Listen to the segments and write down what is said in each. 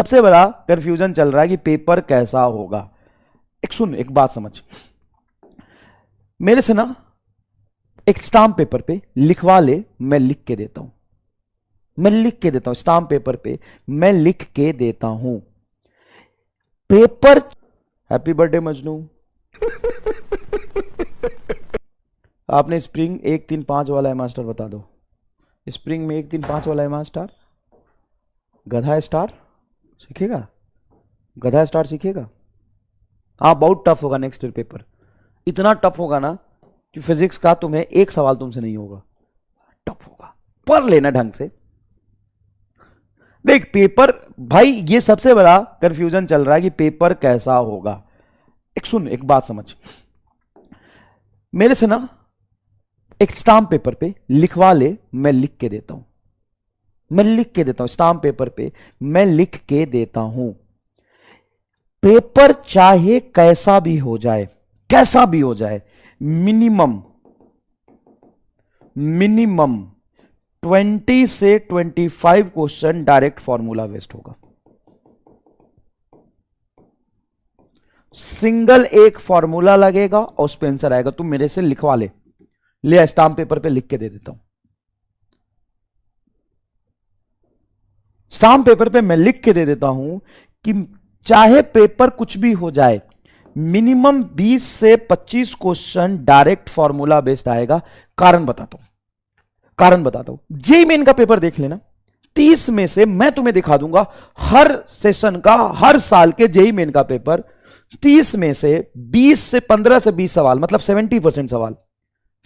सबसे बड़ा कंफ्यूजन चल रहा है कि पेपर कैसा होगा। एक बात समझ, मेरे से ना एक स्टाम्प पेपर पे लिखवा ले, मैं लिख के देता हूं, स्टाम्प पेपर पे मैं लिख के देता हूं पेपर। Happy birthday Majnu. आपने स्प्रिंग 1 3 5 वाला एम स्टार बता दो। स्प्रिंग में 1 3 5 वाला एम स्टार, गधा स्टार सीखेगा, गधा स्टार सीखेगा। हाँ बहुत टफ होगा नेक्स्ट ईयर पेपर, इतना टफ होगा ना कि फिजिक्स का तुम्हें एक सवाल तुमसे नहीं होगा, टफ होगा, पढ़ लेना ढंग से। देख पेपर भाई, ये सबसे बड़ा कंफ्यूजन चल रहा है कि पेपर कैसा होगा। एक बात समझ, मेरे से ना एक स्टाम्प पेपर पे लिखवा ले, मैं लिख के देता हूं, स्टाम्प पेपर पे मैं लिख के देता हूं पेपर चाहे कैसा भी हो जाए, मिनिमम 20 से 25 क्वेश्चन डायरेक्ट फॉर्मूला वेस्ट होगा। सिंगल एक फॉर्मूला लगेगा और उस पे आंसर आएगा। तुम मेरे से लिखवा ले स्टाम्प पेपर पे लिख के दे देता हूं। स्टाम्प पेपर पे मैं लिख के दे देता हूं कि चाहे पेपर कुछ भी हो जाए, मिनिमम 20 से 25 क्वेश्चन डायरेक्ट फॉर्मूला बेस्ड आएगा। कारण बताता हूं, जेईई मेन का पेपर देख लेना, 30 में से मैं तुम्हें दिखा दूंगा हर सेशन का, हर साल के जेईई मेन का पेपर 30 में से 20 से 15 से 20 सवाल, मतलब 70% सवाल,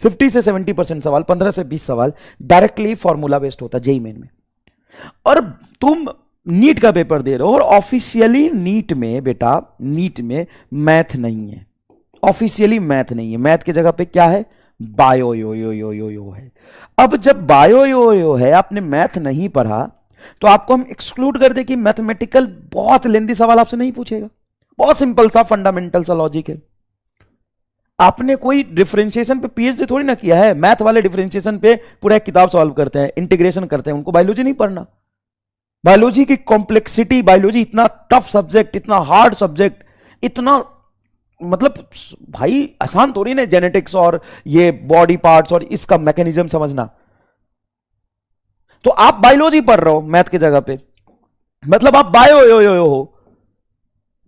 50 से 70% सवाल, 15 से 20 सवाल डायरेक्टली फॉर्मूला बेस्ड होता है जेईई मेन में। और तुम नीट का पेपर दे रहे हो और ऑफिशियली नीट में बेटा, नीट में मैथ नहीं है, ऑफिशियली मैथ नहीं है। मैथ की जगह पे क्या है? बायो यो है। अब जब बायो यो है, आपने मैथ नहीं पढ़ा, तो आपको हम एक्सक्लूड कर दे कि मैथमेटिकल बहुत लेंदी सवाल आपसे नहीं पूछेगा। बहुत सिंपल सा फंडामेंटल सा लॉजिक है। आपने कोई डिफरेंशिएशन पे पीएचडी थोड़ी ना किया है। मैथ वाले डिफरेंशिएशन पे पूरा एक किताब सॉल्व करते हैं, इंटीग्रेशन करते हैं, उनको बायोलॉजी नहीं पढ़ना। बायोलॉजी की कॉम्प्लेक्सिटी, बायोलॉजी इतना टफ सब्जेक्ट, इतना हार्ड सब्जेक्ट, इतना मतलब भाई आसान थोड़ी ना जेनेटिक्स और ये बॉडी पार्ट्स और इसका मैकेनिज्म समझना। तो आप बायोलॉजी पढ़ रहे हो मैथ की जगह पे, मतलब आप बायो यो हो,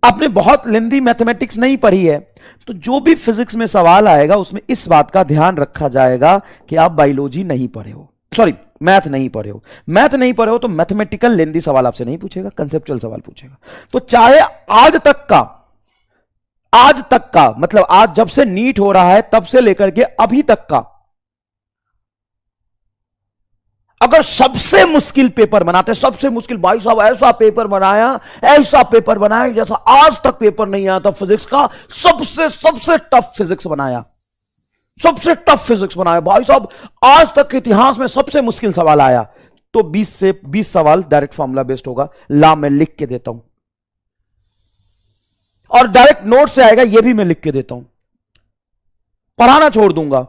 आपने बहुत लेंदी मैथमेटिक्स नहीं पढ़ी है। तो जो भी फिजिक्स में सवाल आएगा उसमें इस बात का ध्यान रखा जाएगा कि आप बायोलॉजी नहीं पढ़े हो, सॉरी मैथ नहीं पढ़े हो। मैथ नहीं पढ़े हो तो मैथमेटिकल लेंदी सवाल आपसे नहीं पूछेगा, कंसेप्चुअल सवाल पूछेगा। तो चाहे आज तक का मतलब आज जब से नीट हो रहा है तब से लेकर के अभी तक का, अगर सबसे मुश्किल पेपर बनाते, सबसे मुश्किल, भाई साहब ऐसा पेपर बनाया जैसा आज तक पेपर नहीं आया था फिजिक्स का, सबसे टफ फिजिक्स बनाया, भाई साहब आज तक के इतिहास में सबसे मुश्किल सवाल आया, तो 20 से 20 सवाल डायरेक्ट फॉर्मूला बेस्ड होगा। ला मैं लिख के देता हूं, और डायरेक्ट नोट से आएगा, यह भी मैं लिख के देता हूं, पढ़ाना छोड़ दूंगा।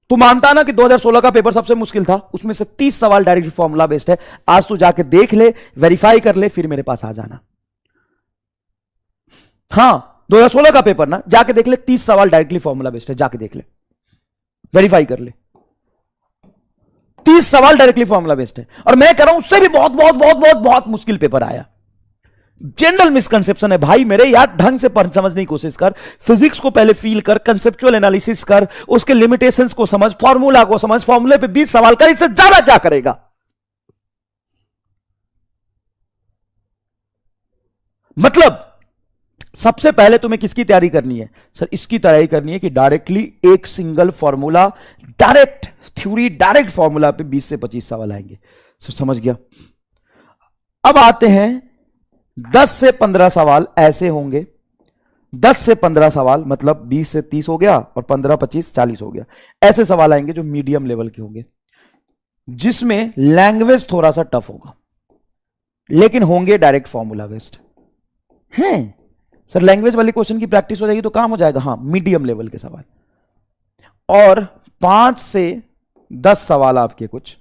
तू मानता ना कि 2016 का पेपर सबसे मुश्किल था, उसमें से 30 सवाल डायरेक्ट फॉर्मूला बेस्ड है। आज तू जाके देख ले, वेरीफाई कर ले, फिर मेरे पास आ जाना। हां 2016 का पेपर ना, जाके देख ले, 30 सवाल डायरेक्टली फॉर्मूला बेस्ड है, जाके देख ले, वेरीफाई कर ले, 30 सवाल डायरेक्टली फॉर्मूला बेस्ड है। और मैं कह रहा हूं उससे भी बहुत बहुत बहुत बहुत बहुत मुश्किल पेपर आया। जनरल मिसकंसेप्शन है भाई मेरे, यार ढंग से समझने की कोशिश कर, फिजिक्स को पहले फील कर, कंसेप्चुअल एनालिसिस कर, उसके लिमिटेशंस को समझ, फॉर्मूला को समझ, फॉर्मूले पे 20 सवाल कर, इससे ज्यादा क्या करेगा? मतलब सबसे पहले तुम्हें किसकी तैयारी करनी है? सर इसकी तैयारी करनी है कि डायरेक्टली एक single formula, direct theory, direct formula पे 20 से 25 सवाल आएंगे। सर समझ गया। अब आते हैं 10 से 15 सवाल ऐसे होंगे, 10 से 15 सवाल मतलब 20 से 30 हो गया और 15 25 40 हो गया। ऐसे सवाल आएंगे जो मीडियम लेवल के होंगे, जिसमें लैंग्वेज थोड़ा सा टफ होगा, लेकिन होंगे डायरेक्ट फॉर्मूला बेस्ड हैं। सर लैंग्वेज वाले क्वेश्चन की प्रैक्टिस हो जाएगी तो काम हो जाएगा। हां मीडियम लेवल के सवाल, और 5 से 10 सवाल आपके कुछ,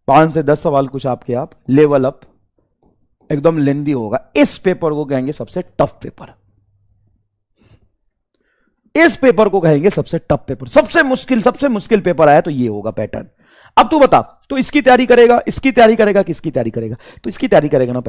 5 से 10 सवाल कुछ आपके आप लेवल अप एकदम लेंदी होगा। इस पेपर को कहेंगे सबसे टफ पेपर, इस पेपर को कहेंगे सबसे टफ पेपर, सबसे मुश्किल पेपर आया तो ये होगा पैटर्न। अब तू बता, तो इसकी तैयारी करेगा, इसकी तैयारी करेगा, किसकी तैयारी करेगा? तो इसकी तैयारी करेगा ना।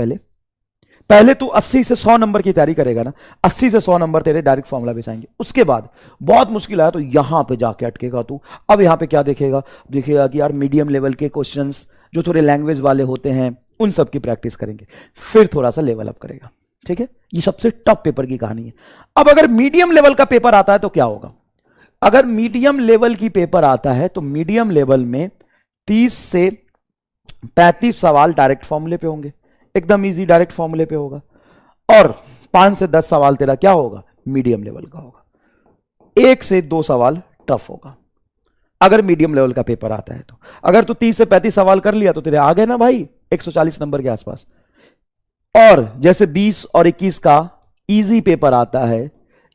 पहले तू 80 से 100 नंबर की तैयारी करेगा ना, 80 से 100 नंबर तेरे डायरेक्ट फॉर्मूला बेस आएंगे। उसके बाद बहुत मुश्किल आया तो यहां पे जाके अटकेगा तू। अब यहां पे क्या देखेगा कि यार मीडियम लेवल के क्वेश्चंस जो थोड़े लैंग्वेज वाले होते हैं उन सब की प्रैक्टिस करेंगे, फिर थोड़ा सा लेवल अप करेगा। ठीक है, ये सबसे टफ पेपर की कहानी है। अब अगर मीडियम लेवल का पेपर आता है तो क्या होगा? अगर मीडियम लेवल की पेपर आता है तो मीडियम लेवल में 30 से 35 सवाल डायरेक्ट फॉर्मूले पे होंगे, एकदम इजी डायरेक्ट फॉर्मूले पे होगा। और 5 से 10 सवाल तेरा क्या होगा? मीडियम लेवल का होगा। 1 से 2 सवाल टफ होगा अगर मीडियम लेवल का पेपर आता है तो। अगर तू 30 से 35 सवाल कर लिया तो तेरे आ गए ना भाई 140 नंबर के आसपास। और जैसे 20 और 21 का इजी पेपर आता है,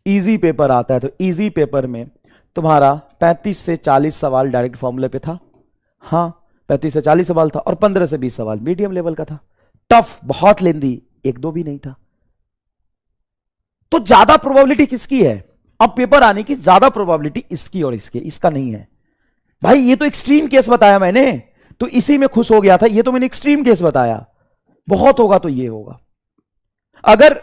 इजी पेपर आता है तो इजी पेपर में तुम्हारा 35 से 40 सवाल डायरेक्ट फॉर्मूले पे था। हाँ, 35 से 40 सवाल था और 15 से 20 सवाल मीडियम लेवल का था। टफ, बहुत लेंदी, 1-2 भी नहीं था। तो ज्यादा प्रोबेबिलिटी किसकी है? अब पेपर आने की ज्यादा प्रोबेबिलिटी इसकी और इसकी, इसका नहीं है भाई। ये तो एक्सट्रीम केस बताया मैंने, तो इसी में खुश हो गया था। ये तो मैंने एक्सट्रीम केस बताया, बहुत होगा तो ये होगा। अगर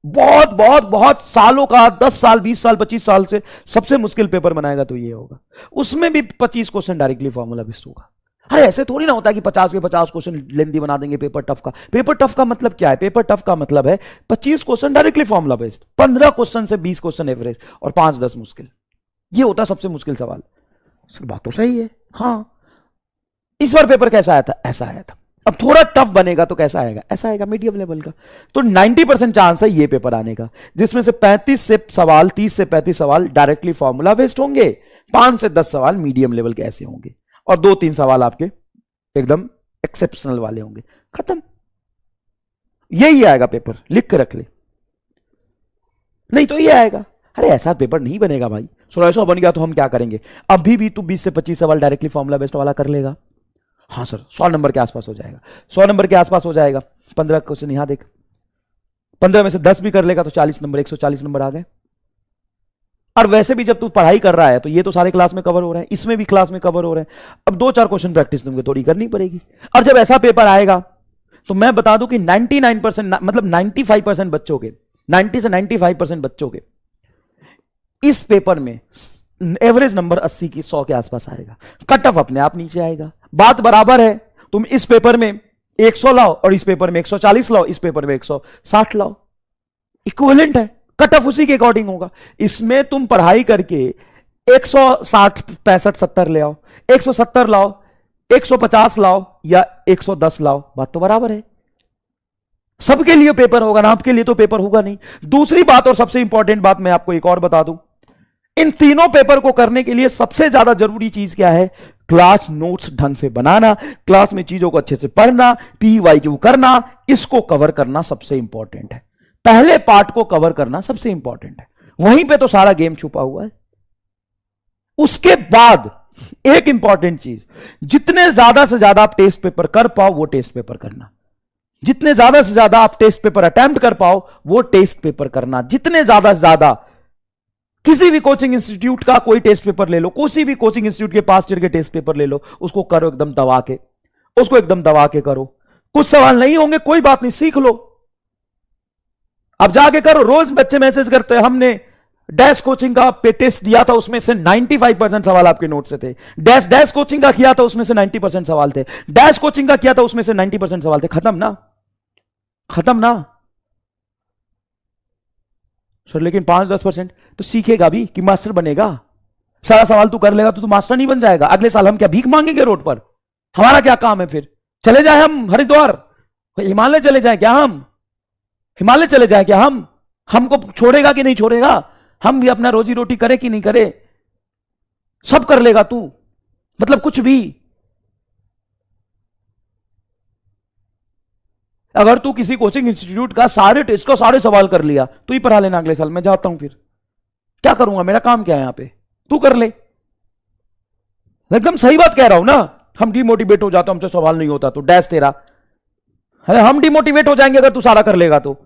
बहुत बहुत बहुत सालों का, 10 साल 20 साल 25 साल से सबसे मुश्किल पेपर बनाएगा तो ये होगा। उसमें भी 25 क्वेश्चन डायरेक्टली फॉर्मूला बेस्ड होगा। अरे ऐसे थोड़ी ना होता है कि 50 के 50 क्वेश्चन लेंदी बना देंगे पेपर टफ का। पेपर टफ का मतलब क्या है? पेपर टफ का मतलब है 25 question directly formula based, 15 question से 20 क्वेश्चन एवरेज और 5-10 मुश्किल। ये होता है सबसे मुश्किल सवाल। बात तो सही है। हाँ, इस बार पेपर कैसा आया था? ऐसा आया था। अब थोड़ा टफ बनेगा तो कैसा आएगा? ऐसा आएगा, मीडियम लेवल का। तो 90% चांस है ये पेपर आने का, जिसमें से 35 से सवाल 30 से 35 सवाल डायरेक्टली फॉर्मूला बेस्ड होंगे, 5 से 10 सवाल मीडियम लेवल के ऐसे होंगे और 2-3 सवाल आपके एकदम एक्सेप्शनल वाले होंगे। खत्म, यही आएगा पेपर। लिख के रख ले, नहीं तो ये आएगा। अरे ऐसा पेपर नहीं बनेगा भाई। सो ऐसा बन गया तो हम क्या करेंगे? अभी भी तू 20 से 25 सवाल डायरेक्टली फॉर्मूला बेस्ड वाला कर लेगा। हाँ सर, 100 नंबर के आसपास हो जाएगा, 100 नंबर के आसपास हो जाएगा। 15 क्वेश्चन यहां देख, 15 में से 10 भी कर लेगा तो 40 नंबर, 140 नंबर आ गए। और वैसे भी जब तू पढ़ाई कर रहा है तो ये तो सारे क्लास में कवर हो रहे हैं, इसमें भी क्लास में कवर हो रहे हैं। अब 2-4 क्वेश्चन प्रैक्टिस तुमको थोड़ी करनी पड़ेगी। और जब ऐसा पेपर आएगा तो मैं बता दूं कि 99% मतलब 95% बच्चों के, 90 से 95% बच्चों के इस पेपर में एवरेज नंबर 80 की 100 के आसपास आएगा। कट ऑफ अपने आप नीचे आएगा। बात बराबर है, तुम इस पेपर में 100 लाओ और इस पेपर में 140 लाओ, इस पेपर में 160 लाओ, इक्विवेलेंट है। कट ऑफ उसी के अकॉर्डिंग होगा। इसमें तुम पढ़ाई करके 160 65 70 ले आओ, 170 लाओ, 150 लाओ या 110 लाओ, बात तो बराबर है। सबके लिए पेपर होगा ना, आपके लिए तो पेपर होगा नहीं। दूसरी बात और सबसे इंपॉर्टेंट बात मैं आपको एक और बता दूं, इन तीनों पेपर को करने के लिए सबसे ज्यादा जरूरी चीज क्या है? क्लास नोट्स ढंग से बनाना, क्लास में चीजों को अच्छे से पढ़ना, PYQ करना, इसको कवर करना सबसे इंपॉर्टेंट है। पहले पार्ट को कवर करना सबसे इंपॉर्टेंट है, वहीं पे तो सारा गेम छुपा हुआ है। उसके बाद एक इंपॉर्टेंट चीज, जितने ज्यादा से ज्यादा आप टेस्ट पेपर कर पाओ वो टेस्ट पेपर करना, जितने ज्यादा से ज्यादा आप टेस्ट पेपर अटेम्प्ट कर पाओ वो टेस्ट पेपर करना, जितने ज्यादा से ज्यादा। किसी भी कोचिंग इंस्टीट्यूट का कोई टेस्ट पेपर ले लो, किसी भी कोचिंग इंस्टीट्यूट के पास ईयर के टेस्ट पेपर ले लो, उसको करो एकदम दबा के, उसको एकदम दबा के करो। कुछ सवाल नहीं होंगे, कोई बात नहीं, सीख लो, अब जाके करो। रोज बच्चे मैसेज करते हैं, हमने डैश कोचिंग का पे टेस्ट दिया था, उसमें से 95% सवाल आपके नोट से थे। डैश डैश कोचिंग का किया था, उसमें से 90% सवाल थे। डैश कोचिंग का किया था, उसमें से 90% सवाल थे। खत्म ना, खत्म ना सर। लेकिन 5-10% तो सीखेगा भी कि मास्टर बनेगा। सारा सवाल तू कर लेगा तो तू मास्टर नहीं बन जाएगा। अगले साल हम क्या भीख मांगेंगे रोड पर? हमारा क्या काम है फिर? चले जाए हम हरिद्वार, हिमालय चले जाए क्या? हम हिमालय चले जाए क्या? हम हमको छोड़ेगा कि नहीं छोड़ेगा? हम भी अपना रोजी रोटी करे कि नहीं करे? सब कर लेगा तू, मतलब कुछ भी। अगर तू किसी कोचिंग इंस्टीट्यूट का सारे टेस्ट का सारे सवाल कर लिया, तू ही पढ़ा लेना अगले साल। मैं जाता हूं, फिर क्या करूंगा? मेरा काम क्या है यहां पे? तू कर ले। एकदम सही बात कह रहा हूं ना। हम डिमोटिवेट हो जाते, हमसे सवाल नहीं होता तो डैश तेरा। अरे हम डिमोटिवेट हो जाएंगे अगर तू सारा कर लेगा तो।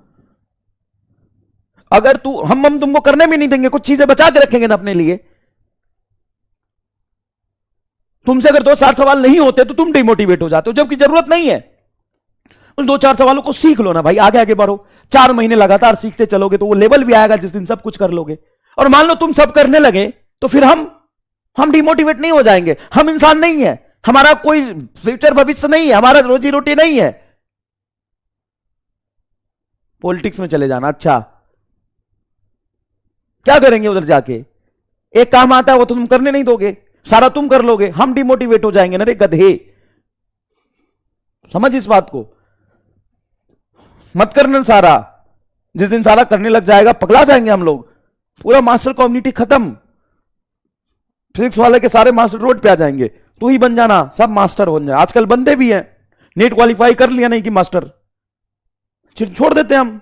अगर तू हम तुमको करने भी नहीं देंगे, कुछ चीजें बचा के रखेंगे ना अपने लिए। तुमसे अगर 2-4 सवाल नहीं होते तो तुम डिमोटिवेट हो जाते हो, जबकि जरूरत नहीं है। उन 2-4 सवालों को सीख लो ना भाई, आगे आगे बढ़ो। 4 महीने लगातार सीखते चलोगे तो वो लेवल भी आएगा जिस दिन सब कुछ कर लोगे। और मान लो तुम सब करने लगे तो फिर हम डिमोटिवेट नहीं हो जाएंगे। हम इंसान नहीं है, हमारा कोई फ्यूचर भविष्य नहीं है, हमारा रोजी रोटी नहीं है। पॉलिटिक्स में चले जाना, अच्छा क्या करेंगे उधर जाके? एक काम आता है वो तो तुम करने नहीं दोगे, सारा तुम कर लोगे, हम डिमोटिवेट हो जाएंगे ना रे गधे। समझ इस बात को, मत करना सारा। जिस दिन सारा करने लग जाएगा पगला जाएंगे हम लोग, पूरा मास्टर कम्युनिटी खत्म। फिजिक्स वाले के सारे मास्टर रोड पे आ जाएंगे, तू ही बन जाना, सब मास्टर बन जाए। आजकल बनते भी हैं, नीट क्वालिफाई कर लिया नहीं कि मास्टर, छोड़ देते हैं हम।